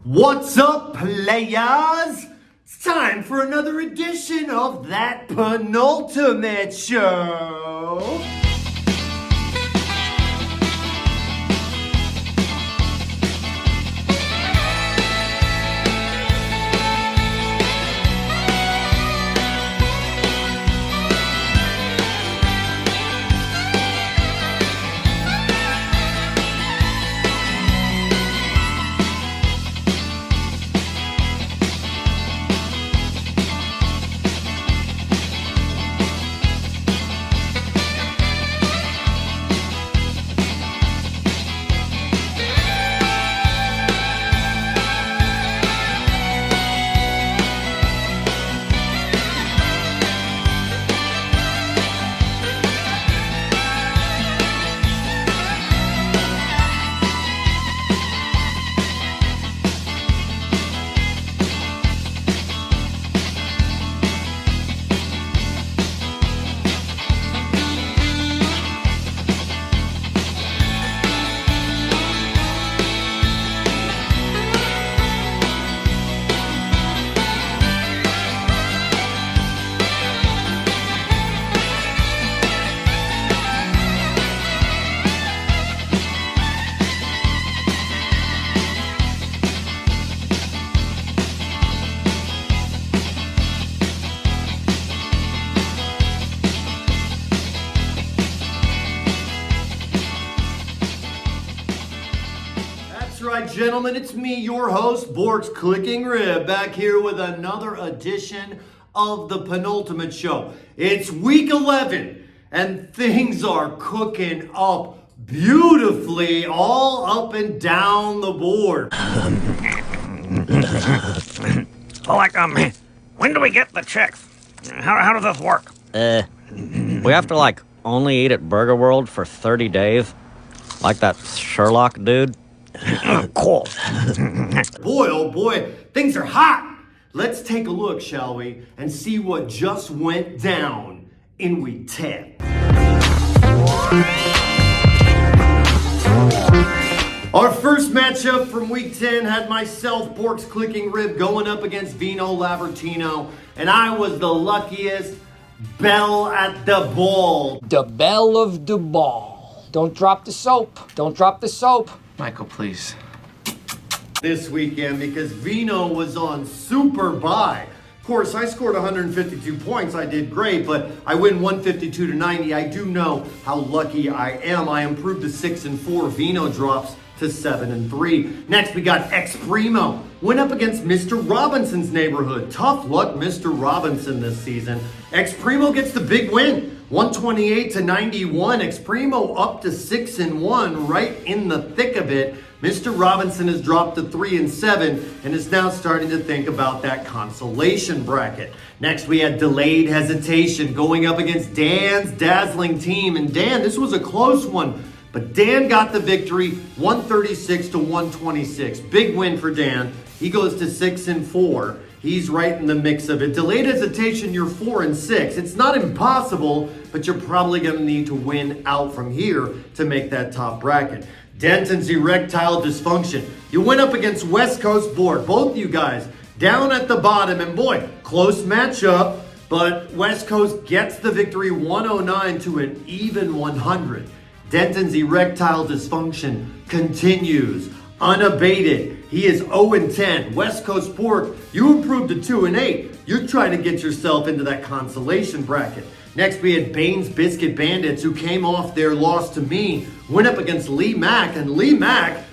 What's up, players? It's time for another edition of that Penultimate Show. That's right, gentlemen. It's me, your host, Bork's Clicking Rib, back here with another edition of the Penultimate Show. It's week 11, and things are cooking up beautifully all up and down the board. When do we get the checks? How does this work? We have to, only eat at Burger World for 30 days. Like that Sherlock dude. Cool. Boy, oh boy, things are hot. Let's take a look, shall we, and see what just went down in week 10. Our first matchup from week 10 had myself, Bork's Clicking Rib, going up against Vino Lavertino, and I was the luckiest belle at the ball. The belle of the ball. Don't drop the soap. Don't drop the soap. Michael, please. This weekend because Vino was on super bye. Of course, I scored 152 points. I did great, but I win 152 to 90. I do know how lucky I am. I improved to 6-4. Vino drops to 7-3. Next, we got X Primo. Went up against Mr. Robinson's neighborhood. Tough luck, Mr. Robinson this season. X Primo gets the big win. 128 to 91. X Primo up to 6-1, right in the thick of it. Mr. Robinson has dropped to 3-7 and is now starting to think about that consolation bracket. Next, we had Delayed Hesitation going up against Dan's dazzling team. And Dan, this was a close one, but Dan got the victory, 136 to 126. Big win for Dan. He goes to 6-4. He's right in the mix of it. Delayed Hesitation, you're 4-6. It's not impossible, but you're probably going to need to win out from here to make that top bracket. Denton's Erectile Dysfunction. You went up against West Coast Bork. Both of you guys down at the bottom. And boy, close matchup, but West Coast gets the victory, 109 to an even 100. Denton's Erectile Dysfunction continues unabated. He is 0-10. West Coast Bork, you improved to 2-8. You're trying to get yourself into that consolation bracket. Next, we had Bane's Biscuit Bandits, who came off their loss to me, went up against Lee Mack, and Lee Mack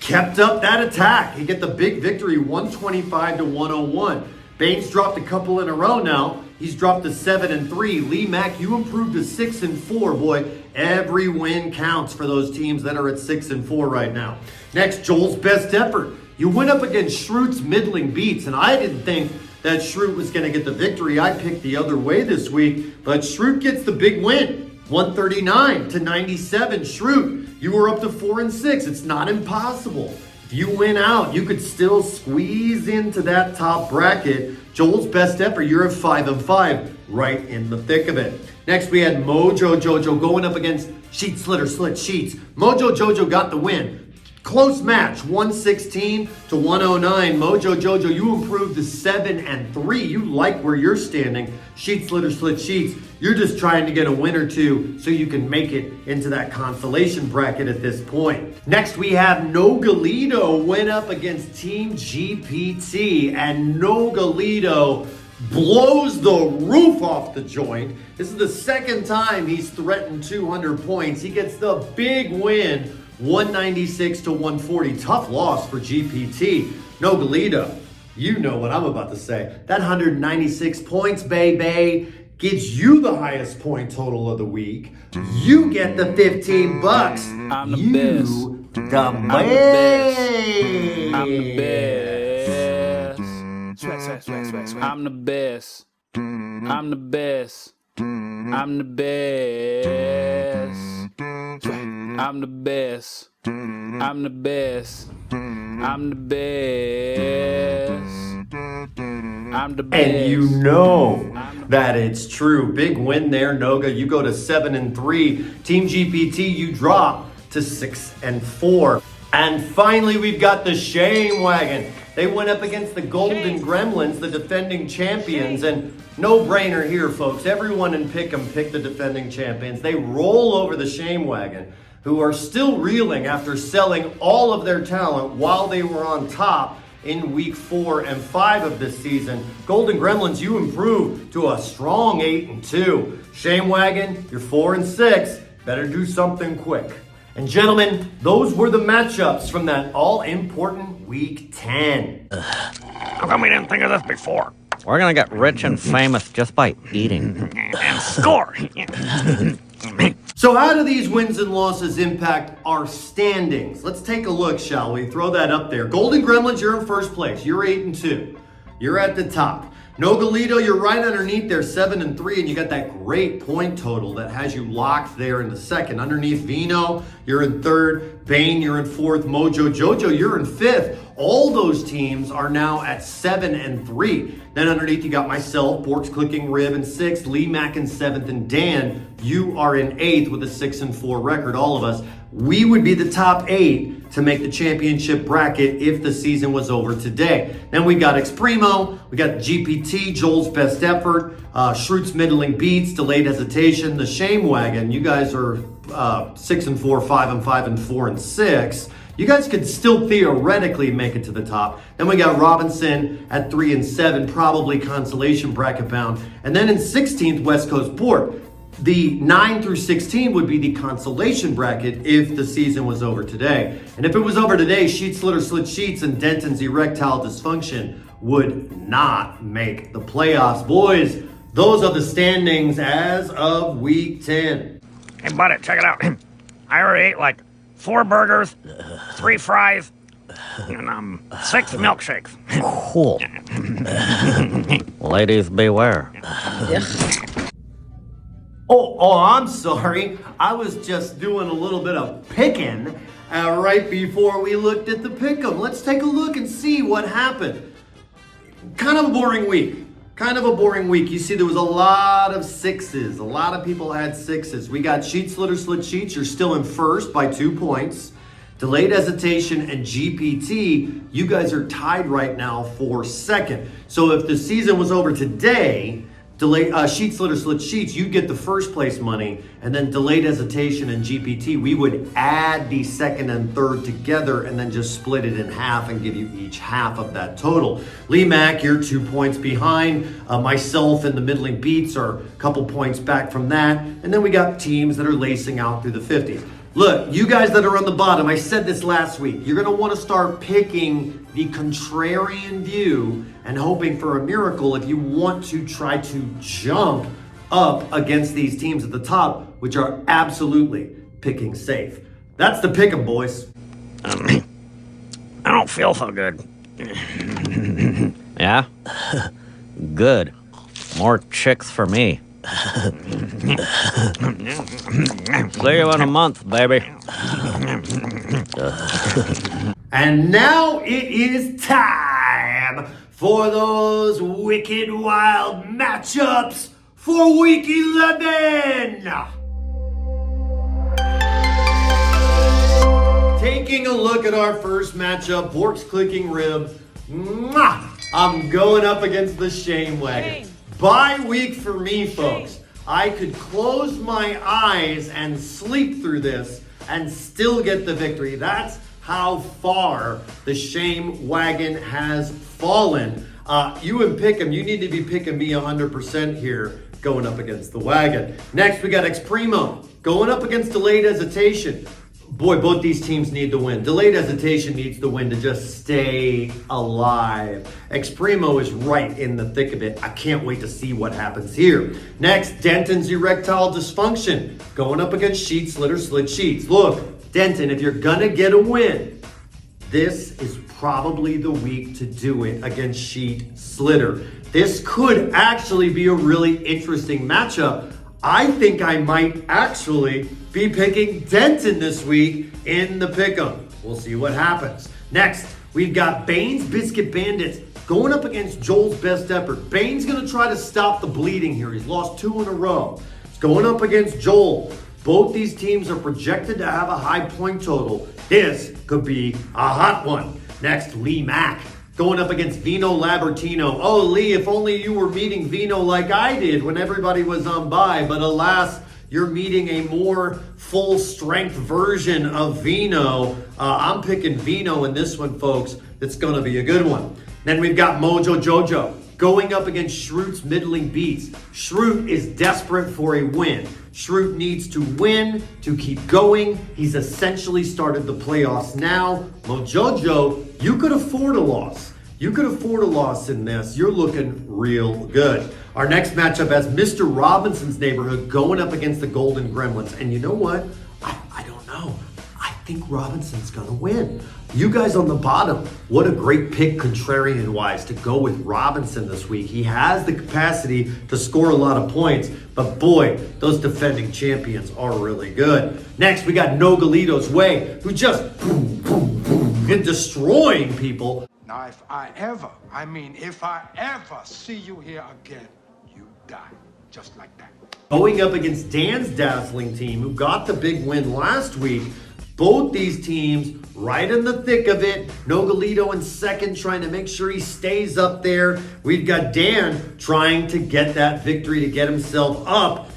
kept up that attack. He get the big victory, 125 to 101. Bane's dropped a couple in a row now. He's dropped to 7-3. Lee Mack, you improved to 6-4. Boy, every win counts for those teams that are at 6-4 right now. Next, Joel's Best Effort. You went up against Schroot's Middling Beats, and I didn't think that Schroot was going to get the victory. I picked the other way this week, but Schroot gets the big win, 139 to 97. Schroot, you were up to 4-6. It's not impossible. If you win out, you could still squeeze into that top bracket. Joel's Best Effort, you're at 5-5, right in the thick of it. Next, we had Mojo Jojo going up against Sheet Slitter Slit Sheets. Mojo Jojo got the win. Close match, 116 to 109. Mojo Jojo, you improved to 7-3. You like where you're standing. Sheets, Litter, Slit Sheets, you're just trying to get a win or two so you can make it into that consolation bracket at this point. Next, we have Nogalito went up against Team GPT, and Nogalito blows the roof off the joint. This is the second time he's threatened 200 points. He gets the big win, 196 to 140. Tough loss for GPT. Nogalito, you know what I'm about to say. That 196 points, baby, gives you the highest point total of the week. You get the 15 bucks. I'm the you best. The I'm the best. I'm the best. Swag, swag, swag, swag, swag. I'm the best. I'm the best. I'm the best. Swag. I'm the best. I'm the best. I'm the best. I'm the best. And you know that it's true. Big win there, Noga. You go to 7-3. Team GPT, you drop to 6-4. And finally, we've got the Shame Wagon. They went up against the Golden Gremlins, the defending champions, and no brainer here, folks. Everyone in Pick'em picked the defending champions. They roll over the Shame Wagon, who are still reeling after selling all of their talent while they were on top in week 4 and 5 of this season. Golden Gremlins, you improved to a strong 8-2. Shame Wagon, you're 4-6. Better do something quick. And gentlemen, those were the matchups from that all-important week 10. How come we didn't think of this before? We're gonna get rich and famous just by eating. And score! So how do these wins and losses impact our standings? Let's take a look, shall we? Throw that up there. Golden Gremlins, you're in first place. You're 8-2. You're at the top. Nogalito, you're right underneath there, 7-3, and you got that great point total that has you locked there in the second. Underneath Vino, you're in third. Bane, you're in fourth. Mojo Jojo, you're in fifth. All those teams are now at 7-3. Then underneath you got myself, Bork's Clicking Rib in sixth, Lee Mack in seventh, and Dan, you are in eighth with a 6-4 record. All of us, we would be the top 8 to make the championship bracket if the season was over today. Then we got Exprimo, we got GPT, Joel's Best Effort, Schroot's Middling Beats, Delayed Hesitation, the Shame Wagon. You guys are 6-4, 5-5, and 4-6. You guys could still theoretically make it to the top. Then we got Robinson at 3-7, probably consolation bracket bound. And then in 16th, West Coast Port. The 9 through 16 would be the consolation bracket if the season was over today. And if it was over today, Sheets, Litter, Slit Sheets, and Denton's erectile dysfunction would not make the playoffs. Boys, those are the standings as of week 10. Hey, buddy, check it out. I already ate like 4 burgers, 3 fries, and 6 milkshakes. Cool. Ladies beware. Oh, I'm sorry. I was just doing a little bit of picking right before we looked at the pick'em. Let's take a look and see what happened. Kind of a boring week. You see, there was a lot of 6s. A lot of people had 6s. We got Sheets, Litter, Slit Sheets. You're still in first by 2 points. Delayed Hesitation and GPT, you guys are tied right now for second. So if the season was over today, Sheets, Litter, Slit Sheets, you get the first place money, and then Delayed Hesitation and GPT, we would add the second and third together and then just split it in half and give you each half of that total. Lee Mack, you're 2 points behind. Myself and the Middling Beats are a couple points back from that. And then we got teams that are lacing out through the 50s. Look, you guys that are on the bottom, I said this last week, you're going to want to start picking the contrarian view and hoping for a miracle if you want to try to jump up against these teams at the top, which are absolutely picking safe. That's the pick 'em, boys. I don't feel so good. Yeah? Good. More chicks for me. See you in a month, baby. And now it is time for those wicked wild matchups for week 11. Taking a look at our first matchup, Bork's Clicking Rib. Mwah! I'm going up against the Shame Wagon. Bye week for me, folks. I could close my eyes and sleep through this and still get the victory. That's how far the Shame Wagon has fallen. You and Pick'em, you need to be picking me 100% here going up against the wagon. Next, we got X Primo going up against Delayed Hesitation. Boy, both these teams need to win. Delayed Hesitation needs to win to just stay alive. X Primo is right in the thick of it. I can't wait to see what happens here. Next, Denton's Erectile Dysfunction going up against Sheet Slitter Slit Sheets. Look, Denton, if you're gonna get a win, this is probably the week to do it against Sheet Slitter. This could actually be a really interesting matchup. I think I might actually be picking Denton this week in the pick'em. We'll see what happens. Next, we've got Bane's Biscuit Bandits going up against Joel's Best Effort. Bane's gonna try to stop the bleeding here. He's lost 2 in a row. He's going up against Joel. Both these teams are projected to have a high point total. This could be a hot one. Next, Lee Mack going up against Vino Labertino. Oh, Lee, if only you were meeting Vino like I did when everybody was on bye. But alas, you're meeting a more full-strength version of Vino. I'm picking Vino in this one, folks. It's going to be a good one. Then we've got Mojo Jojo going up against Schroot's Middling Beats. Schroot is desperate for a win. Schroot needs to win to keep going. He's essentially started the playoffs now. Mojojo, you could afford a loss. You could afford a loss in this. You're looking real good. Our next matchup has Mr. Robinson's Neighborhood going up against the Golden Gremlins. And you know what? I don't know. I think Robinson's going to win. You guys on the bottom, what a great pick contrarian-wise to go with Robinson this week. He has the capacity to score a lot of points, but boy, those defending champions are really good. Next, we got Nogalito's Way, who just boom, boom, boom, been destroying people. Now, if I ever see you here again, you die. Just like that. Going up against Dan's Dazzling team, who got the big win last week. Both these teams right in the thick of it. Nogalito in second, trying to make sure he stays up there. We've got Dan trying to get that victory to get himself up,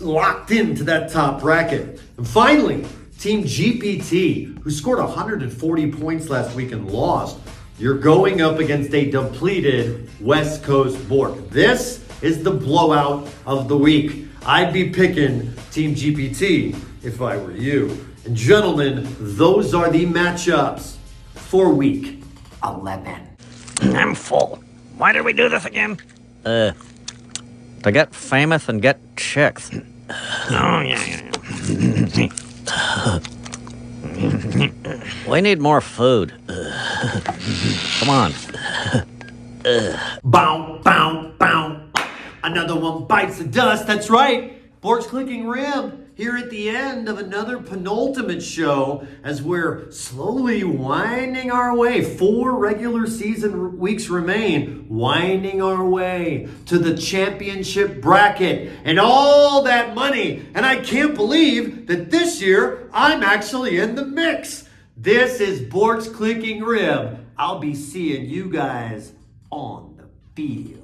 locked into that top bracket. And finally, Team GPT, who scored 140 points last week and lost. You're going up against a depleted West Coast Bork. This is the blowout of the week. I'd be picking Team GPT if I were you. And gentlemen, those are the matchups for week 11. I'm full. Why did we do this again? To get famous and get chicks. Oh, yeah. We need more food. Come on. Bow, bow, bow. Another one bites the dust. That's right. Bork's Clicking Rib here at the end of another penultimate show as we're slowly winding our way. 4 regular season weeks remain, winding our way to the championship bracket and all that money. And I can't believe that this year I'm actually in the mix. This is Bork's Clicking Rib. I'll be seeing you guys on the field.